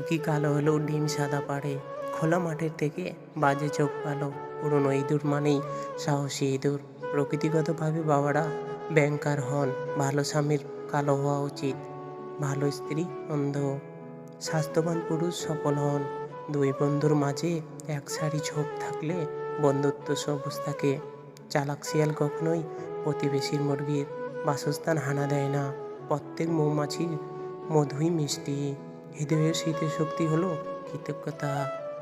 মুরগি কালো হলেও ডিম সাদা পারে। খোলা মাঠের থেকে বাজে চোখ ভালো। পুরনো ইঁদুর মানেই সাহসী ইঁদুর। প্রকৃতিগতভাবে বাবারা ব্যাংকার হন। ভালো স্বামীর কালো হওয়া উচিত, ভালো স্ত্রী অন্ধ। স্বাস্থ্যবান পুরুষ সফল হন। দুই বন্ধুর মাঝে এক সারি ঝোপ থাকলে বন্ধুত্ব সবুজ থাকে। চালাক শিয়াল কখনোই প্রতিবেশীর মুরগির বাসস্থান হানা দেয় না। প্রত্যেক মৌমাছির মধুই মিষ্টি। হৃদয়ের স্মৃতিশক্তি হলো কৃতজ্ঞতা।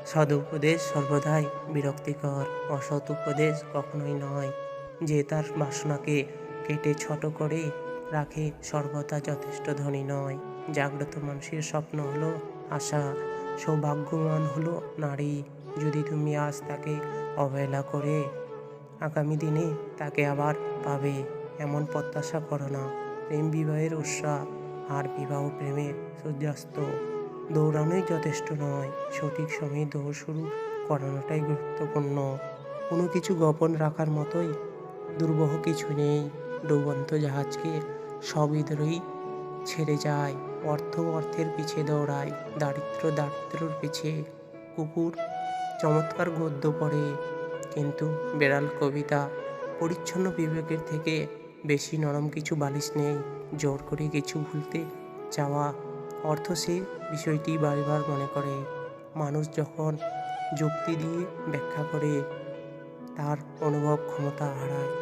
সদ উপদেশ সর্বদাই বিরক্তিকর, অসৎ উপদেশ কখনোই নয়। যে তার বাসনাকে কেটে ছোট করে রাখে সর্বদা যথেষ্ট ধনী নয়। জাগ্রত মানুষের স্বপ্ন হলো আশা। সৌভাগ্যবান হলো নারী, যদি তুমি আজ তাকে অবহেলা করে আগামী দিনে তাকে আবার পাবে এমন প্রত্যাশা করো না। প্রেম বিবাহের উৎসাহ, আর বিবাহ প্রেমের সূর্যাস্ত। দৌড়ানোই যথেষ্ট নয়, সঠিক সময়ে দৌড় শুরু করানোটাই গুরুত্বপূর্ণ। কোনো কিছু গোপন রাখার মতোই দুর্বহ কিছু নেই। ডুবন্ত জাহাজকে সব ইঁদুরই ছেড়ে যায়। অর্থ অর্থের পিছে দৌড়ায়, দারিদ্র্য দারিদ্র্যর পিছে। কুকুর চমৎকার গদ্য পড়ে, কিন্তু বেড়াল কবিতা। পরিচ্ছন্ন বিবেকের থেকে বেশি নরম কিছু বালিশ নেই। জোর করে কিছু ভুলতে চাওয়া অর্থ সে বিষয়টি বারবার মনে করে। মানুষ যখন যুক্তি দিয়ে ব্যাখ্যা করে তার অনুভব ক্ষমতা হারায়।